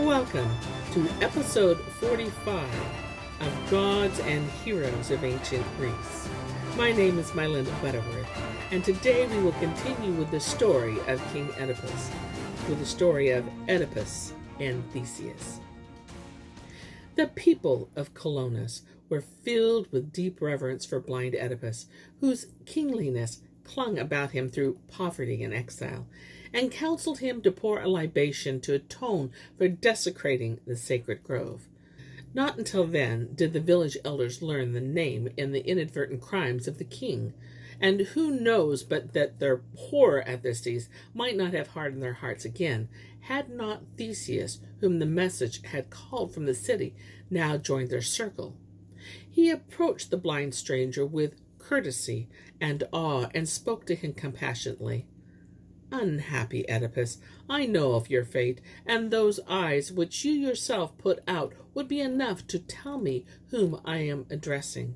Welcome to episode 45 of Gods and Heroes of Ancient Greece. My name is Mylinda Butterworth, and today we will continue with the story of King Oedipus, with the story of Oedipus and Theseus. The people of Colonus were filled with deep reverence for blind Oedipus, whose kingliness clung about him through poverty and exile, and counseled him to pour a libation to atone for desecrating the sacred grove. Not until then did the village elders learn the name and the inadvertent crimes of the king, and who knows but that their horror at this deed might not have hardened their hearts again, had not Theseus, whom the message had called from the city, now joined their circle. He approached the blind stranger with courtesy and awe, and spoke to him compassionately. "Unhappy Oedipus, I know of your fate, and those eyes which you yourself put out would be enough to tell me whom I am addressing.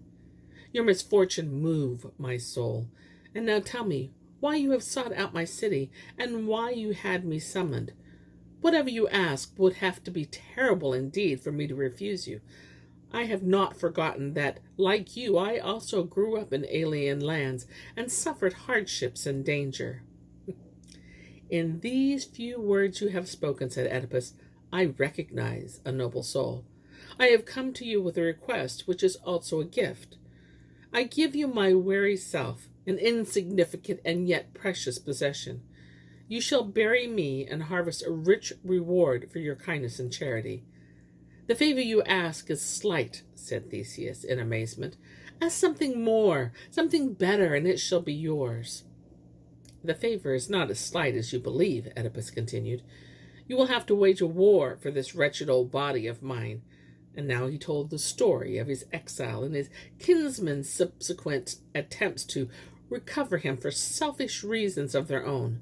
Your misfortune move my soul. And now tell me why you have sought out my city, and why you had me summoned. Whatever you ask would have to be terrible indeed for me to refuse you. I have not forgotten that, like you, I also grew up in alien lands and suffered hardships and danger." "In these few words you have spoken," said Oedipus, "I recognize a noble soul. I have come to you with a request, which is also a gift. I give you my weary self, an insignificant and yet precious possession. You shall bury me and harvest a rich reward for your kindness and charity." "The favor you ask is slight," said Theseus in amazement. "Ask something more, something better, and it shall be yours." "The favor is not as slight as you believe," Oedipus continued. "You will have to wage a war for this wretched old body of mine." And now he told the story of his exile and his kinsmen's subsequent attempts to recover him for selfish reasons of their own.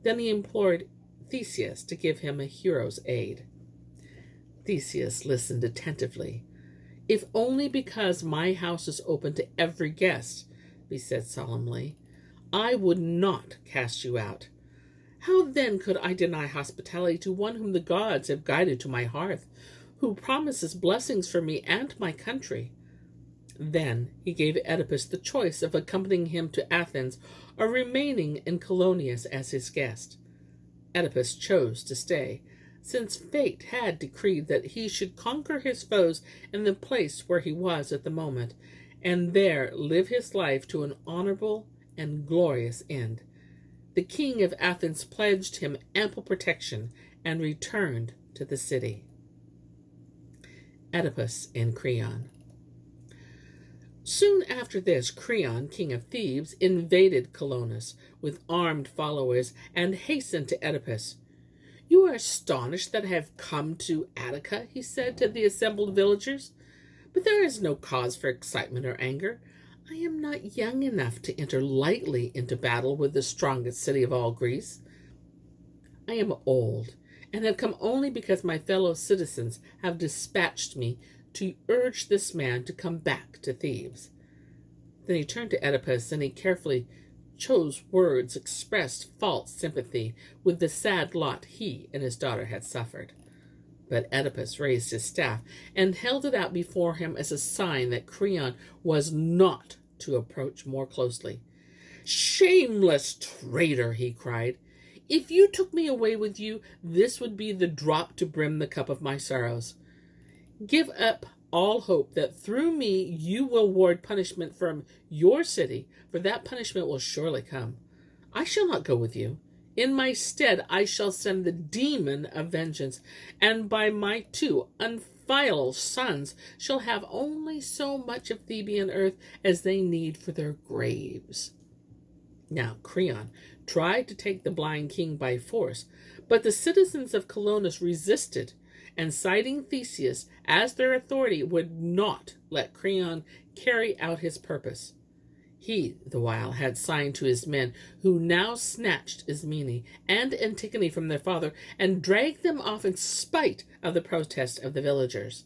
Then he implored Theseus to give him a hero's aid. Theseus listened attentively. "If only because my house is open to every guest," he said solemnly, "I would not cast you out. How then could I deny hospitality to one whom the gods have guided to my hearth, who promises blessings for me and my country?" Then he gave Oedipus the choice of accompanying him to Athens or remaining in Colonus as his guest. Oedipus chose to stay, since fate had decreed that he should conquer his foes in the place where he was at the moment, and there live his life to an honorable and glorious end. The king of Athens pledged him ample protection and returned to the city. Oedipus and Creon. Soon after this, Creon, king of Thebes, invaded Colonus with armed followers and hastened to Oedipus. "You are astonished that I have come to Attica," he said to the assembled villagers. "But there is no cause for excitement or anger. I am not young enough to enter lightly into battle with the strongest city of all Greece. I am old, and have come only because my fellow citizens have dispatched me to urge this man to come back to Thebes." Then he turned to Oedipus, and he carefully chose words expressed false sympathy with the sad lot he and his daughter had suffered. But Oedipus raised his staff and held it out before him as a sign that Creon was not to approach more closely. "Shameless traitor!" he cried. "If you took me away with you, this would be the drop to brim the cup of my sorrows. Give up all hope that through me you will ward punishment from your city, for that punishment will surely come. I shall not go with you. In my stead I shall send the demon of vengeance, and by my 2 unfilial sons shall have only so much of Theban earth as they need for their graves." Now Creon tried to take the blind king by force, but the citizens of Colonus resisted, and citing Theseus as their authority, would not let Creon carry out his purpose. He, the while, had signed to his men, who now snatched Ismene and Antigone from their father, and dragged them off in spite of the protests of the villagers.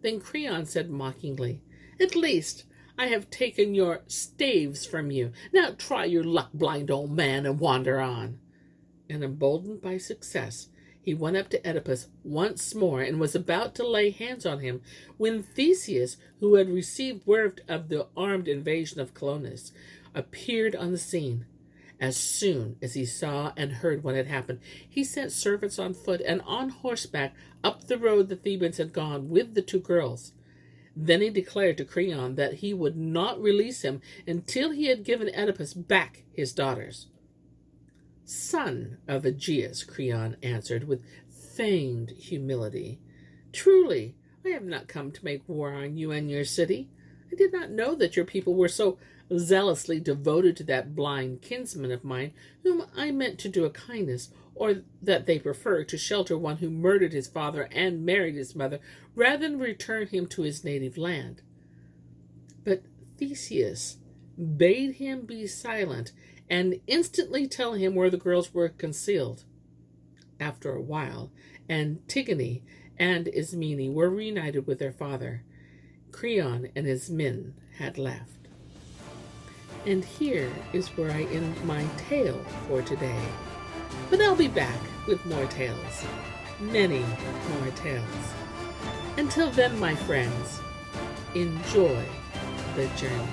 Then Creon said mockingly, "At least I have taken your staves from you. Now try your luck, blind old man, and wander on." And emboldened by success, He went up to Oedipus once more and was about to lay hands on him when Theseus, who had received word of the armed invasion of Colonus, appeared on the scene. As soon as he saw and heard what had happened, he sent servants on foot and on horseback up the road the Thebans had gone with the two girls. Then he declared to Creon that he would not release him until he had given Oedipus back his daughters. "Son of Aegeus," Creon answered with feigned humility, "truly I have not come to make war on you and your city. I did not know that your people were so zealously devoted to that blind kinsman of mine, whom I meant to do a kindness, or that they prefer to shelter one who murdered his father and married his mother, rather than return him to his native land." But Theseus bade him be silent and instantly tell him where the girls were concealed. After a while, Antigone and Ismene were reunited with their father. Creon and his men had left. And here is where I end my tale for today. But I'll be back with more tales, many more tales. Until then, my friends, enjoy the journey.